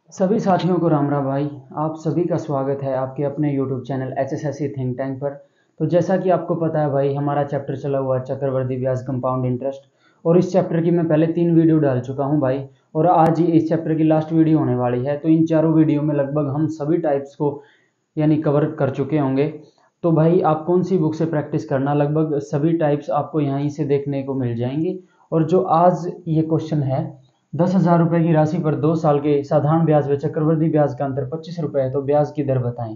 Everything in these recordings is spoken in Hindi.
सभी साथियों को राम राम भाई। आप सभी का स्वागत है आपके अपने YouTube channel HSSC think tank पर। तो जैसा कि आपको पता है भाई, हमारा चैप्टर चला हुआ है चक्रवृद्धि ब्याज कंपाउंड इंटरेस्ट, और इस चैप्टर की मैं पहले 3 वीडियो डाल चुका हूं भाई, और आज ही इस चैप्टर की लास्ट वीडियो होने वाली है। तो इन चारों वीडियो में लगभग हम सभी टाइप्स को यानी कवर कर चुके होंगे। तो भाई आप कौन सी बुक से प्रैक्टिस करना, लगभग सभी टाइप्स आपको यहीं से देखने को मिल जाएंगी। और जो आज ये क्वेश्चन है, 10,000 रुपये की राशि पर 2 साल के साधारण ब्याज व चक्रवृद्धि ब्याज का अंतर 25 रुपये है, तो ब्याज की दर बताएं।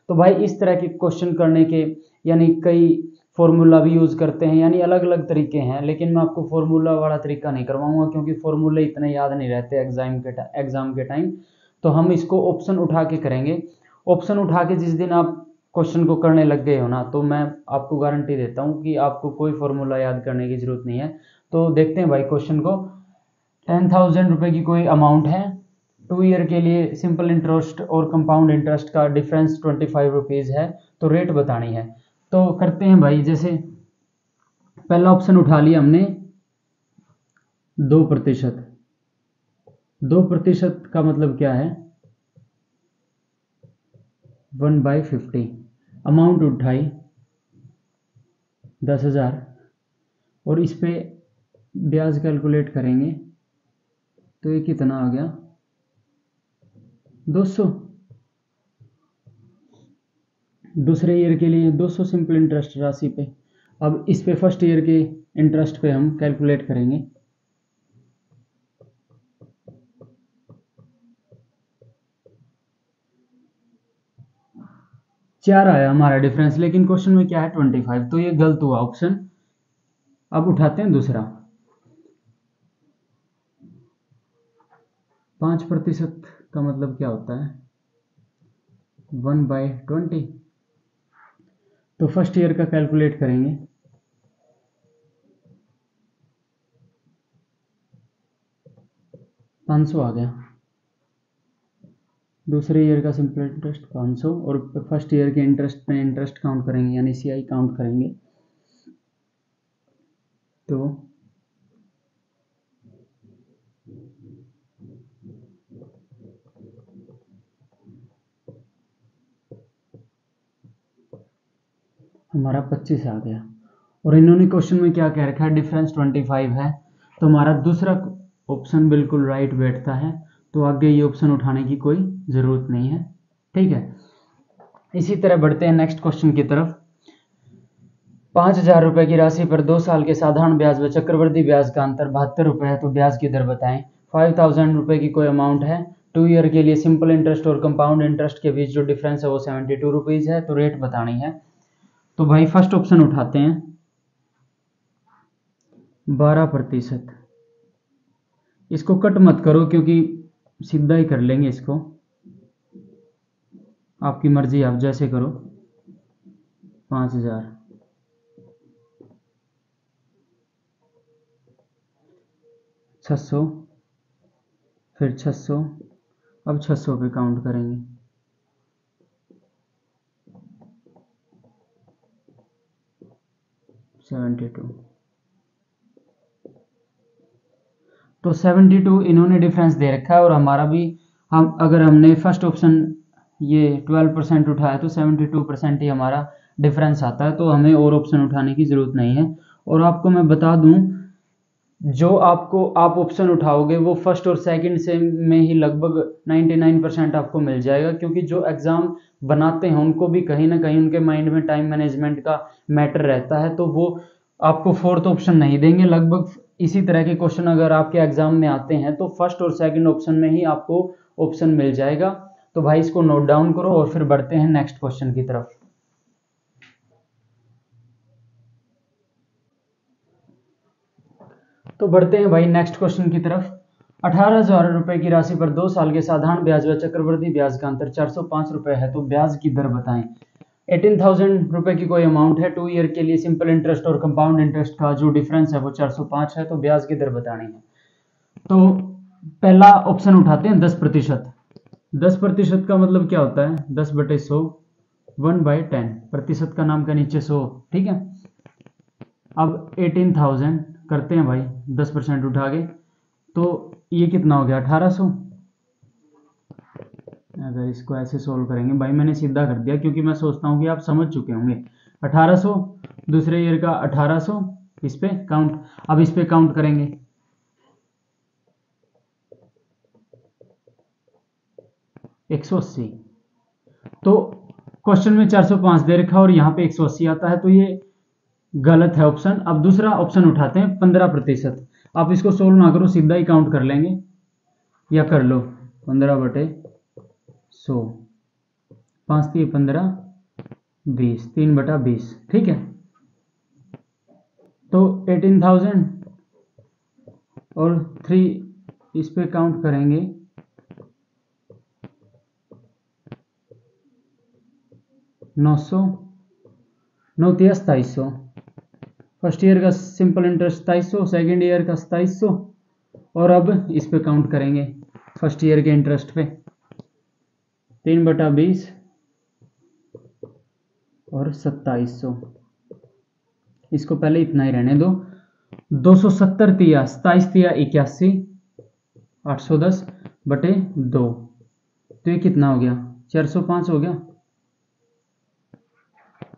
तो भाई इस तरह के क्वेश्चन करने के यानी कई फॉर्मूला भी यूज़ करते हैं, यानी अलग अलग तरीके हैं, लेकिन मैं आपको फॉर्मूला वाला तरीका नहीं करवाऊंगा क्योंकि फॉर्मूले इतने याद नहीं रहते एग्जाम के टाइम। तो हम इसको ऑप्शन उठा के करेंगे। ऑप्शन उठा के जिस दिन आप क्वेश्चन को करने लग गए हो ना, तो मैं आपको गारंटी देता हूँ कि आपको कोई फॉर्मूला याद करने की जरूरत नहीं है। तो देखते हैं भाई क्वेश्चन को। 10,000 रुपये की कोई अमाउंट है, 2 ईयर के लिए सिंपल इंटरेस्ट और कंपाउंड इंटरेस्ट का डिफरेंस 25 रुपीज़ है, तो रेट बतानी है। तो करते हैं भाई, जैसे पहला ऑप्शन उठा लिया हमने 2%। 2% का मतलब क्या है, 1/50। अमाउंट उठाई 10,000 और इस पे ब्याज कैलकुलेट करेंगे तो ये कितना आ गया, 200। दूसरे ईयर के लिए 200 सिंपल इंटरेस्ट राशि पे। अब इस पे फर्स्ट ईयर के इंटरेस्ट पे हम कैलकुलेट करेंगे। चार आया हमारा डिफरेंस, लेकिन क्वेश्चन में क्या है 25, तो ये गलत हुआ ऑप्शन। अब उठाते हैं दूसरा। 5% का मतलब क्या होता है, 1/20। तो फर्स्ट ईयर का कैलकुलेट करेंगे, 500 आ गया। दूसरे ईयर का सिंपल इंटरेस्ट 500 और फर्स्ट ईयर के इंटरेस्ट में इंटरेस्ट काउंट करेंगे यानी CI काउंट करेंगे, तो हमारा 25 आ गया। और इन्होंने क्वेश्चन में क्या कह रखा है, डिफरेंस 25 है, तो हमारा दूसरा ऑप्शन बिल्कुल राइट बैठता है। तो आगे ये ऑप्शन उठाने की कोई ज़रूरत नहीं है, ठीक है। इसी तरह बढ़ते हैं नेक्स्ट क्वेश्चन की तरफ। 5,000 रुपये की राशि पर 2 साल के साधारण ब्याज व चक्रवृद्धि ब्याज का अंतर 72 रुपये है, तो ब्याज की दर बताएं। 5,000 रुपये की कोई अमाउंट है, 2 ईयर के लिए सिंपल इंटरेस्ट और कंपाउंड इंटरेस्ट के बीच जो डिफरेंस है वो 72 रुपीज़ है, तो रेट बतानी है। तो भाई फर्स्ट ऑप्शन उठाते हैं, 12%। इसको कट मत करो क्योंकि सीधा ही कर लेंगे इसको, आपकी मर्जी, आप जैसे करो। 5,000, 600, फिर 600, अब 600 पे काउंट करेंगे, 72। तो 72 इन्होंने डिफरेंस दे रखा है और हमारा भी, हम अगर हमने फर्स्ट ऑप्शन ये 12% उठाया तो 72% ही हमारा डिफरेंस आता है, तो हमें और ऑप्शन उठाने की ज़रूरत नहीं है। और आपको मैं बता दूं, जो आप ऑप्शन उठाओगे वो फर्स्ट और सेकंड से में ही लगभग 99% आपको मिल जाएगा, क्योंकि जो एग्ज़ाम बनाते हैं उनको भी कहीं ना कहीं उनके माइंड में टाइम मैनेजमेंट का मैटर रहता है, तो वो आपको फोर्थ ऑप्शन नहीं देंगे। लगभग इसी तरह के क्वेश्चन अगर आपके एग्जाम में आते हैं तो फर्स्ट और सेकंड ऑप्शन में ही आपको ऑप्शन मिल जाएगा। तो भाई इसको नोट डाउन करो और फिर बढ़ते हैं नेक्स्ट क्वेश्चन की तरफ। तो बढ़ते हैं भाई नेक्स्ट क्वेश्चन की तरफ। 18,000 रुपये की राशि पर 2 साल के साधारण ब्याज व चक्रवृद्धि ब्याज का अंतर 405 रुपये है, तो ब्याज की दर बताएं। 18,000 रुपये की कोई अमाउंट है, 2 ईयर के लिए सिंपल इंटरेस्ट और कंपाउंड इंटरेस्ट का जो डिफरेंस है वो 405 है, तो ब्याज की दर बतानी है। तो पहला ऑप्शन उठाते हैं 10%। 10% का मतलब क्या होता है, 10/100, 1/10। प्रतिशत का नाम का नीचे 100, ठीक है। अब 18,000 करते हैं भाई 10% उठा के, तो ये कितना हो गया, 1,800। अगर इसको ऐसे सोल्व करेंगे, भाई मैंने सीधा कर दिया क्योंकि मैं सोचता हूँ कि आप समझ चुके होंगे। 1800 दूसरे ईयर का 1800, इस पे काउंट, अब इस पे काउंट करेंगे। एक 180, तो क्वेश्चन में 405 दे रखा और यहाँ पे 180 आता है, तो ये गलत है ऑप्शन। अब दूसरा ऑप्शन उठाते हैं 15%। आप इसको सोल्व ना करो, सीधा ही काउंट कर लेंगे, या कर लो 15/100, 5 3 15 20, 3/20, ठीक है। तो 18,000 और 3 इस पे काउंट करेंगे, 900, 9 3 2700। फर्स्ट ईयर का सिंपल इंटरेस्ट 2700, सेकेंड ईयर का 2700, और अब इस पे काउंट करेंगे फर्स्ट ईयर के इंटरेस्ट पे, 3/20 और 2700। इसको पहले इतना ही रहने दो। 270 तिया 27 तिया 81, 810/2, तो ये कितना हो गया, 405 हो गया।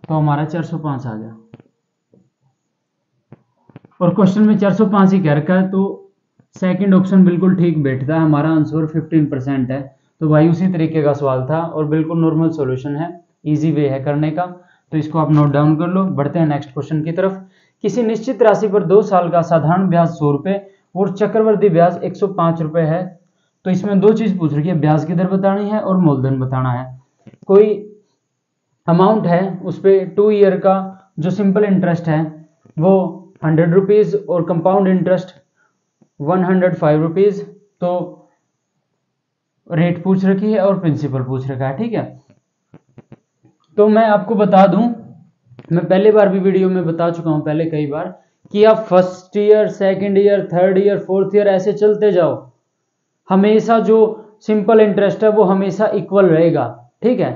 तो हमारा 405 आ गया, और क्वेश्चन में 405 ही कह रखा है, तो सेकंड ऑप्शन बिल्कुल ठीक बैठता है। हमारा आंसर 15% है। तो भाई उसी तरीके का सवाल था और बिल्कुल नॉर्मल सॉल्यूशन है, इजी वे है करने का, तो इसको आप नोट डाउन कर लो। बढ़ते हैं नेक्स्ट क्वेश्चन की तरफ। किसी निश्चित राशि पर 2 साल का साधारण ब्याज 100 रुपए और चक्रवृद्धि ब्याज 105 रुपए है। तो इसमें दो चीज पूछ रही है, ब्याज की दर बतानी है और मूलधन बताना है। कोई अमाउंट है, उस पर 2 ईयर का जो सिंपल इंटरेस्ट है वो 100 रुपीज और कंपाउंड इंटरेस्ट 105 रुपीज, तो रेट पूछ रखी है और प्रिंसिपल पूछ रखा है, ठीक है। तो मैं आपको बता दूं, मैं पहले बार भी वीडियो में बता चुका हूं पहले कई बार, कि आप first year, second year, third year, fourth year ऐसे चलते जाओ, हमेशा जो सिंपल इंटरेस्ट है वो हमेशा इक्वल रहेगा, ठीक है।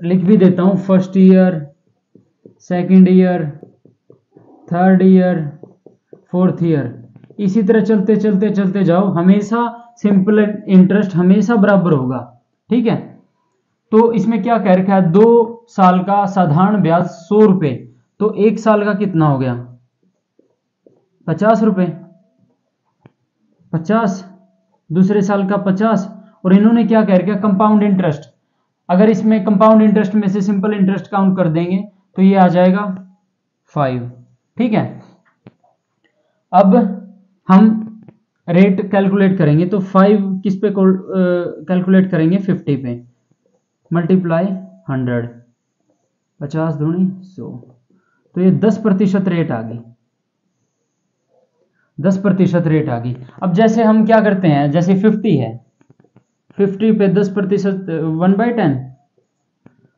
लिख भी देता हूं, first year, second year, third year, fourth year, इसी तरह चलते चलते चलते जाओ, हमेशा सिंपल इंटरेस्ट हमेशा बराबर होगा, ठीक है। तो इसमें क्या कह रखा है, 2 साल का साधारण ब्याज 100 रुपए, तो 1 साल का कितना हो गया, 50 रुपए, 50, दूसरे साल का 50, और इन्होंने क्या कह रखा है, कंपाउंड इंटरेस्ट। अगर इसमें कंपाउंड इंटरेस्ट में से सिंपल इंटरेस्ट काउंट कर देंगे तो ये आ जाएगा 5, ठीक है। अब हम रेट कैलकुलेट करेंगे, तो 5 किस पे कैलकुलेट करेंगे, 50 पे, मल्टीप्लाई 100, 50 दूनी 100, तो ये 10% रेट आ गई, 10% रेट आ गई। अब जैसे हम क्या करते हैं, जैसे 50 है, 50 पे 10%, 1/10,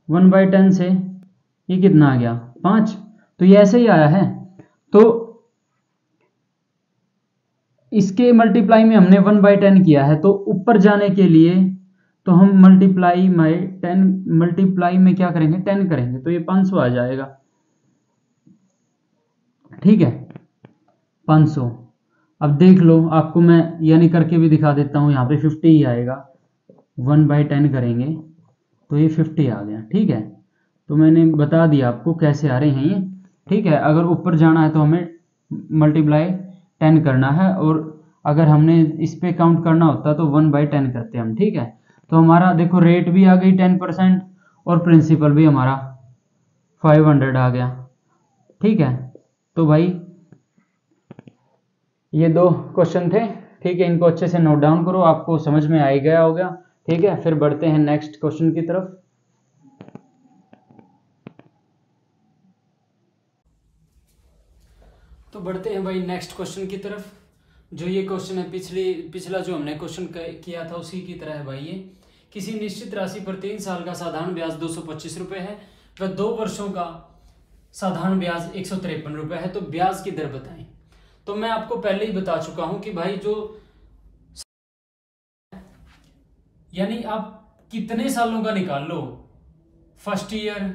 1/10 से ये कितना आ गया, 5, तो ये ऐसे ही आया है। तो इसके मल्टीप्लाई में हमने 1/10 किया है, तो ऊपर जाने के लिए तो हम मल्टीप्लाई में 10, मल्टीप्लाई में क्या करेंगे, 10 करेंगे, तो ये 500 आ जाएगा, ठीक है, 500। अब देख लो, आपको मैं यानी करके भी दिखा देता हूं, यहाँ पे 50 ही आएगा, 1/10 करेंगे तो ये 50 आ गया, ठीक है। तो मैंने बता दिया आपको कैसे आ रहे हैं ये, ठीक है। अगर ऊपर जाना है तो हमें मल्टीप्लाई 10 करना है, और अगर हमने इस पे काउंट करना होता तो 1/10 करते हम, ठीक है। तो हमारा देखो रेट भी आ गई 10% और प्रिंसिपल भी हमारा 500 आ गया, ठीक है। तो भाई ये 2 क्वेश्चन थे, ठीक है, इनको अच्छे से नोट डाउन करो, आपको समझ में आ ही गया होगा, ठीक है। फिर बढ़ते हैं नेक्स्ट क्वेश्चन की तरफ। तो बढ़ते हैं भाई नेक्स्ट क्वेश्चन की तरफ। जो ये क्वेश्चन है पिछला जो हमने क्वेश्चन किया था उसी की तरह है भाई ये। किसी निश्चित राशि पर 3 साल का साधारण ब्याज 225 रुपए है व 2 वर्षों का साधारण ब्याज 153 रुपए है, तो ब्याज की दर बताएं। तो मैं आपको पहले ही बता चुका हूं कि भाई जो यानी आप कितने सालों का निकाल लो, first year,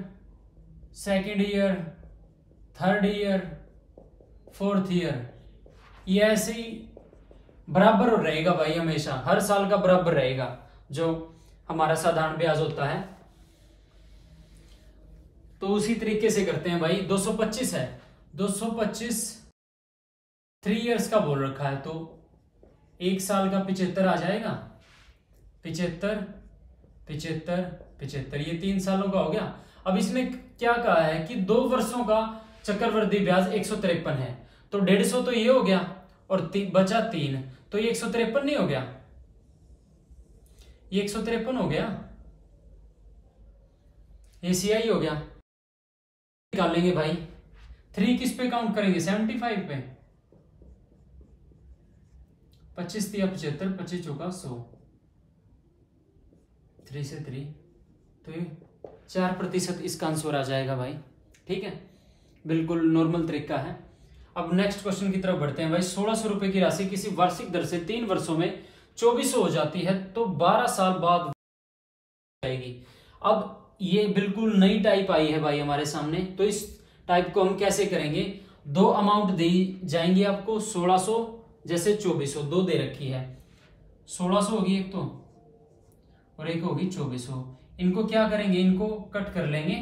second year, third year, fourth year, ये ऐसे ही बराबर रहेगा भाई, हमेशा हर साल का बराबर रहेगा जो हमारा साधारण ब्याज होता है। तो उसी तरीके से करते हैं भाई। 225 है, 225 3 इयर्स का बोल रखा है, तो 1 साल का 75 आ जाएगा। 75 75 75, ये 3 सालों का हो गया। अब इसमें क्या कहा है कि 2 वर्षों का चक्रवृद्धि ब्याज 153 है, तो 150 तो ये हो गया और बचा 3, तो ये 153 नहीं हो गया, ये 153 हो गया, ये CI हो गया। निकालेंगे भाई, 3 किस पे काउंट करेंगे, 75 पे, 25 तिया 75, 25 चौका 100, 3 से 3, तो ये 4% इसका आंसर आ जाएगा भाई। ठीक है, बिल्कुल नॉर्मल तरीका है। अब नेक्स्ट क्वेश्चन की तरफ बढ़ते हैं भाई। 1600 रुपए की राशि किसी वार्षिक दर से 3 वर्षों में 2400 हो जाती है, तो 12 साल बाद जाएगी। अब ये बिल्कुल नई टाइप आई है भाई हमारे सामने, तो इस टाइप को हम कैसे करेंगे। 2 अमाउंट दी जाएंगी आपको, 1600 जैसे 2400, 2 दे रखी है, 1600 होगी एक तो, और एक होगी 2400। इनको क्या करेंगे, इनको कट कर लेंगे,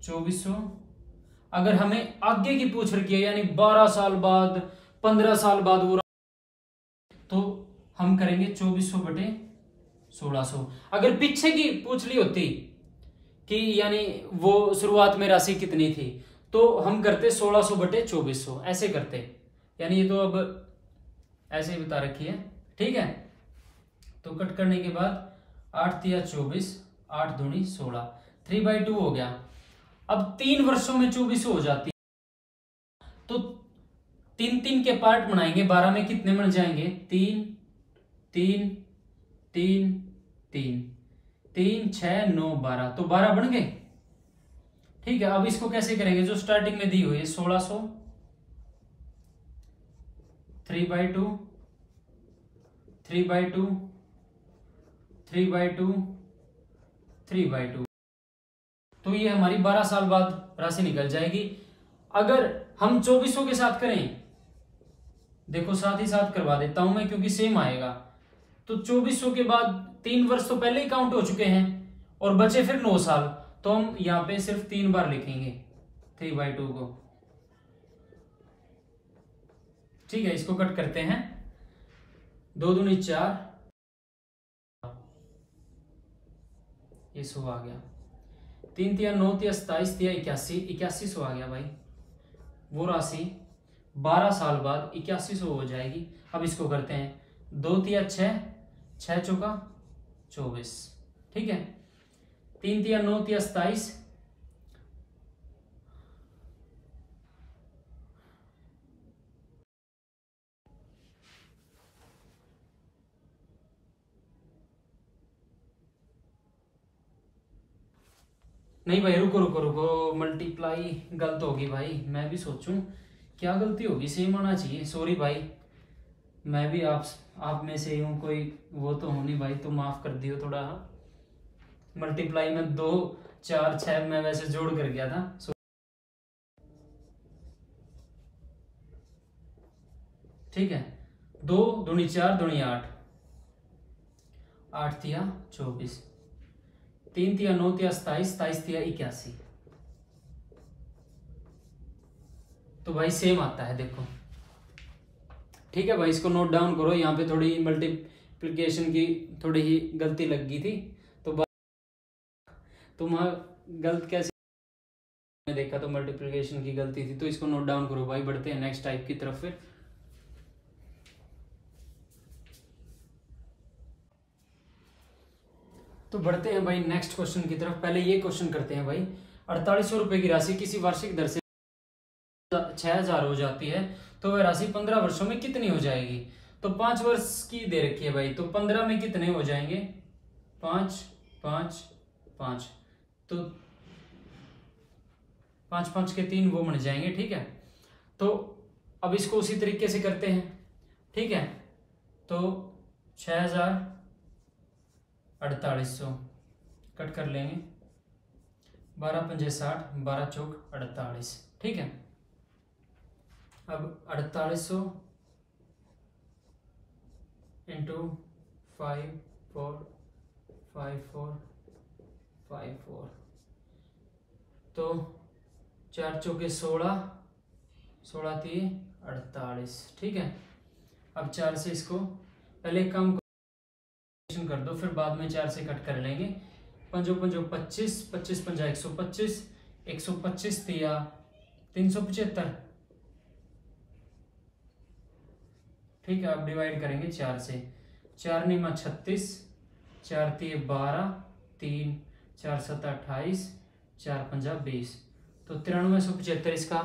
2400। अगर हमें आगे की पूछ रखी है, यानी 12 साल बाद, 15 साल बाद वो, तो हम करेंगे 2400 बटे 1600। अगर पीछे की पूछ ली होती कि यानी वो शुरुआत में राशि कितनी थी, तो हम करते 1600 बटे 2400, ऐसे करते। यानी ये तो अब ऐसे ही बता रखी है। ठीक है, तो कट करने के बाद 8 तिया 24, 8 दूनी 16, 3/2 हो गया। अब 3 वर्षों में 2400 हो जाती है, तो 3 के पार्ट बनाएंगे, 12 में कितने बन जाएंगे, 3 3 3 3 3 6 9 12, तो 12 बन गए। ठीक है, अब इसको कैसे करेंगे, जो स्टार्टिंग में दी हुई है 1600, 3/2 3/2 3/2 3/2, तो ये हमारी 12 साल बाद राशि निकल जाएगी। अगर हम 2400 के साथ करें, देखो साथ ही साथ करवा देता हूं मैं क्योंकि सेम आएगा, तो 2400 के बाद 3 वर्ष तो पहले ही काउंट हो चुके हैं और बचे फिर 9 साल, तो हम यहां पे सिर्फ 3 बार लिखेंगे 3/2 को। ठीक है, इसको कट करते हैं, 2 दूनी 4, ये 100 आ गया, 3 तिया 9 तिया 27 तिया 81, 8100 आ गया भाई। वो राशि 12 साल बाद 8100 हो जाएगी। अब इसको करते हैं, 2 तिया 6, 6 चौका 24। ठीक है, 3 तिया 9 तिया 27, नहीं भाई रुको रुको रुको, मल्टीप्लाई गलत होगी भाई, मैं भी सोचूं क्या गलती होगी, सेम आना चाहिए। सॉरी भाई, मैं भी आप में से हूँ, कोई वो तो हो नहीं भाई, तो माफ कर दियो थोड़ा। मल्टीप्लाई में 2 4 6 मैं वैसे जोड़ कर गया था। ठीक है, 2 दूनी 4 दूनी 8, 8 तिया 24, 3 तिया 9 तिया 27, 27 तिया 81, तो भाई सेम आता है देखो। ठीक है भाई, इसको नोट डाउन करो, यहाँ पे थोड़ी मल्टीप्लिकेशन की थोड़ी ही गलती लग गई थी, तो तुम गलत कैसे देखा, तो मल्टीप्लिकेशन की गलती थी, तो इसको नोट डाउन करो भाई। बढ़ते हैं नेक्स्ट टाइप की तरफ फिर। तो बढ़ते हैं भाई नेक्स्ट क्वेश्चन की तरफ। पहले ये क्वेश्चन करते हैं भाई। 4800 रुपए की राशि किसी वार्षिक दर से 6000 हो जाती है, तो वह राशि 15 वर्षों में कितनी हो जाएगी। तो 5 वर्ष की दे रखी है भाई, तो 15 में कितने हो जाएंगे, 5 5 5, तो 5 5 के 3 वो बन जाएंगे। ठीक है, तो अब इसको उसी तरीके से करते हैं। ठीक है, तो 6000 4800 कट कर लेंगे, 12 पंजे 60, 12 चौक 48। ठीक है, अब 4800 इंटू 5 4 5454। तो 4 चौके 16, 16 3 48। ठीक है, अब 4 से इसको पहले एक काम कर दो, फिर बाद में 4 से कट कर लेंगे। 5 5 25, 25 5 125, 125 तिया 375। ठीक है, अब डिवाइड करेंगे 4 से। 4 निमा 36, 4 तिये 12, 3 4 7 28, 4 5 20। तो 9375 इसका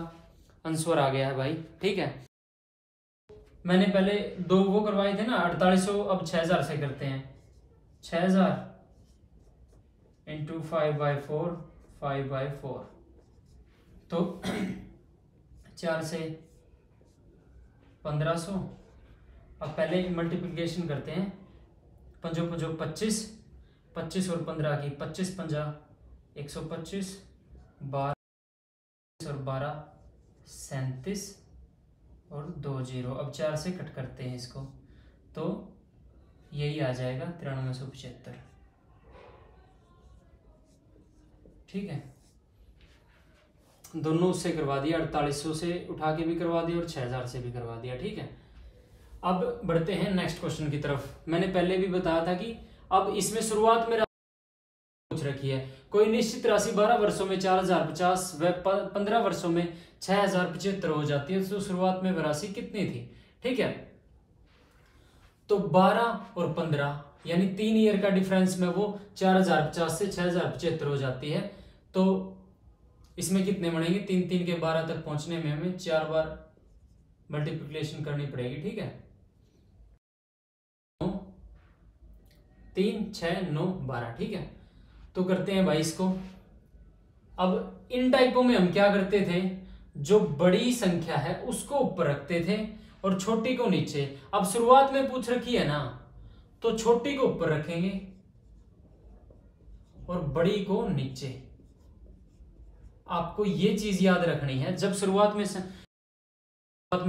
आंसर आ गया है भाई। ठीक है, मैंने पहले 2 वो करवाए थे ना 4800, अब 6000 से करते हैं। 6000 इंटू 5/4, 5/4। तो 4 से 1500। अब पहले मल्टीप्लिकेशन करते हैं। 5 5 25, 25 और 15 की 25 5 125, 12 और 12 37 और 2 0। अब 4 से कट करते हैं इसको, तो यही आ जाएगा 9375। ठीक है, दोनों उससे करवा दिया, 4800 से उठा के भी करवा दिया और 6000 से भी करवा दिया। ठीक है, अब बढ़ते हैं नेक्स्ट क्वेश्चन की तरफ। मैंने पहले भी बताया था कि अब इसमें शुरुआत में पूछ रखी है कोई निश्चित राशि 12 वर्षों में 4050 व 15 वर्षों में 6075 हो जाती है, तो शुरुआत में वह राशि कितनी थी। ठीक है, तो 12 और 15 यानी 3 ईयर का डिफरेंस में वो 4050 से 6075 हो जाती है। तो इसमें कितने बनेंगे, 3 3 के 12 तक पहुंचने में हमें 4 बार मल्टीप्लिकेशन करनी पड़ेगी। ठीक है, 3 6 9 12। ठीक है, तो करते हैं भाई इसको। अब इन टाइपों में हम क्या करते थे, जो बड़ी संख्या है उसको ऊपर रखते थे और छोटी को नीचे। अब शुरुआत में पूछ रखी है ना, तो छोटी को ऊपर रखेंगे और बड़ी को नीचे। आपको ये चीज याद रखनी है, जब शुरुआत में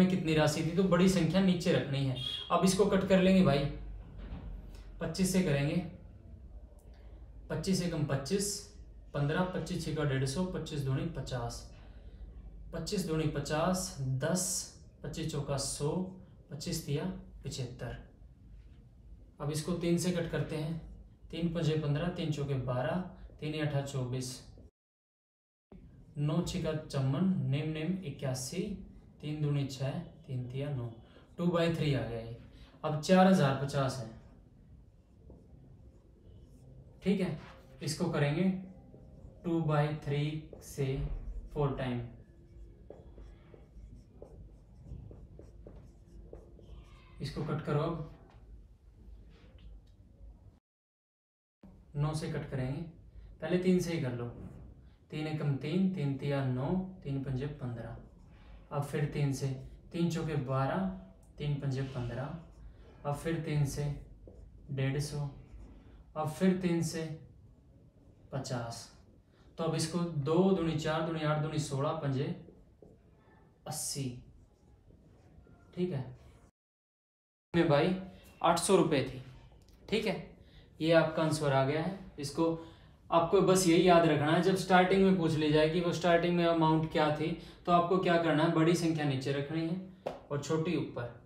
कितनी राशि थी तो बड़ी संख्या नीचे रखनी है। अब इसको कट कर लेंगे भाई, 25 से करेंगे। 25 एकम 25, 15, 25 6 का 150, 25 दूनी 50, 25 दूनी 50, 10, 25 चौका 100, 25 तिया 75। अब इसको 3 से कट करते हैं। 3 5 15, 3 चौके 12, 3 8 24, 9 6 का 54, निम 81, 3 दूनी 6, 3 तिया 9, 2/3 आ गया ये। अब 4050 है। ठीक है, इसको करेंगे 2/3 से 4 टाइम। इसको कट करो। अब 9 से कट करेंगे, पहले 3 से ही कर लो। 3 एकम 3, 3 तिया 9, 3 पंजे 15। अब फिर 3 से, 3 चौके 12, 3 पंजे 15। अब फिर 3 से 150, अब फिर 3 से 50। तो अब इसको 2 दूनी 4 दूनी 8 दूनी 16 पंजे 80। ठीक है, में भाई 800 रुपये थी। ठीक है, ये आपका आंसर आ गया है। इसको आपको बस यही याद रखना है, जब स्टार्टिंग में पूछ ली जाए कि वो स्टार्टिंग में अमाउंट क्या थी, तो आपको क्या करना है, बड़ी संख्या नीचे रखनी है और छोटी ऊपर।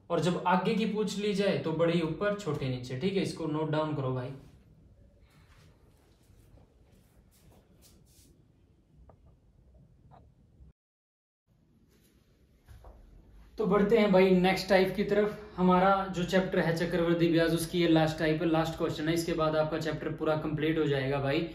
और जब आगे की पूछ ली जाए तो बड़ी ऊपर छोटी नीचे। ठीक है, इसको नोट डाउन करो भाई। तो बढ़ते हैं भाई नेक्स्ट टाइप की तरफ। हमारा जो चैप्टर है चक्रवृद्धि ब्याज, उसकी ये लास्ट टाइप है, लास्ट क्वेश्चन है। इसके बाद आपका चैप्टर पूरा कंप्लीट हो जाएगा भाई।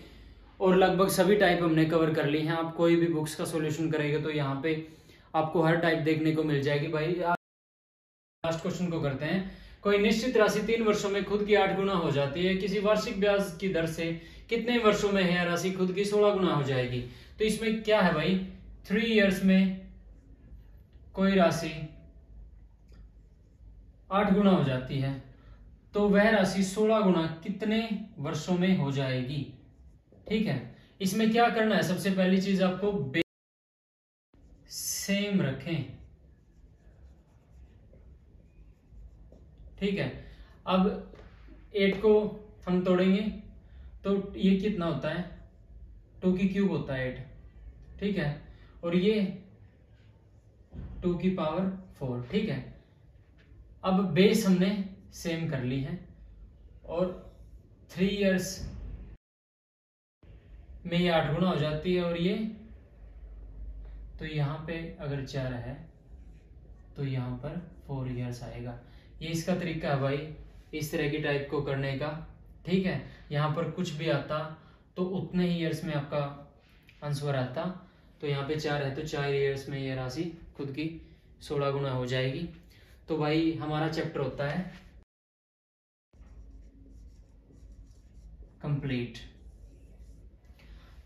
और लगभग सभी टाइप हमने कवर कर ली हैं। आप कोई भी बुक्स का सॉल्यूशन करेंगे तो यहाँ पे आपको हर टाइप देखने को मिल जाएगी भाई। लास्ट क्वेश्चन को करते हैं। कोई निश्चित राशि 3 वर्षों में खुद की 8 गुना हो जाती है, किसी वार्षिक ब्याज की दर से कितने वर्षों में यह राशि खुद की 16 गुना हो जाएगी। तो इसमें क्या है भाई, 3 इयर्स में कोई राशि 8 गुना हो जाती है, तो वह राशि 16 गुना कितने वर्षों में हो जाएगी। ठीक है, इसमें क्या करना है, सबसे पहली चीज आपको सेम रखें। ठीक है, अब 8 को हम तोड़ेंगे तो ये कितना होता है, 2 की क्यूब होता है 8, ठीक है, और ये 2 की पावर 4, ठीक है। अब बेस हमने सेम कर ली है और 3 इयर्स में ये 8 गुना हो जाती है, और ये तो यहाँ पे अगर 4 है तो यहाँ पर 4 इयर्स आएगा। ये इसका तरीका है भाई इस तरह की टाइप को करने का, ठीक है। यहाँ पर कुछ भी आता तो उतने ही ईयर्स में आपका आंसर आता। तो यहाँ पे 4 है तो 4 ईयर्स में ये राशि खुद की 16 गुना हो जाएगी। तो भाई हमारा चैप्टर होता है कंप्लीट।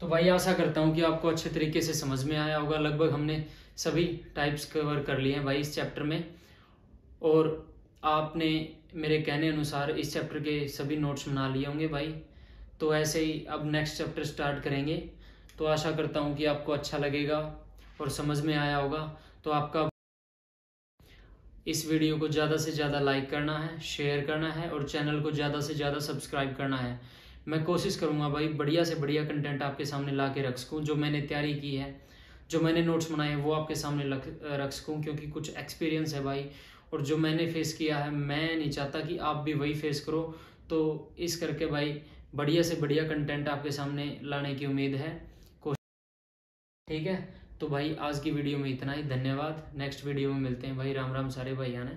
तो भाई आशा करता हूँ कि आपको अच्छे तरीके से समझ में आया होगा। लगभग हमने सभी टाइप्स कवर कर लिए हैं भाई इस चैप्टर में, और आपने मेरे कहने अनुसार इस चैप्टर के सभी नोट्स बना लिए होंगे भाई। तो ऐसे ही अब नेक्स्ट चैप्टर स्टार्ट करेंगे। तो आशा करता हूँ कि आपको अच्छा लगेगा और समझ में आया होगा। तो आपका इस वीडियो को ज़्यादा से ज़्यादा लाइक करना है, शेयर करना है और चैनल को ज़्यादा से ज़्यादा सब्सक्राइब करना है। मैं कोशिश करूँगा भाई बढ़िया से बढ़िया कंटेंट आपके सामने ला के रख सकूँ। जो मैंने तैयारी की है, जो मैंने नोट्स बनाए हैं वो आपके सामने रख सकूँ, क्योंकि कुछ एक्सपीरियंस है भाई, और जो मैंने फेस किया है मैं नहीं चाहता कि आप भी वही फेस करो। तो इस करके भाई बढ़िया से बढ़िया कंटेंट आपके सामने लाने की उम्मीद है, ठीक है। तो भाई आज की वीडियो में इतना ही, धन्यवाद। नेक्स्ट वीडियो में मिलते हैं भाई। राम राम सारे भाइयों ने।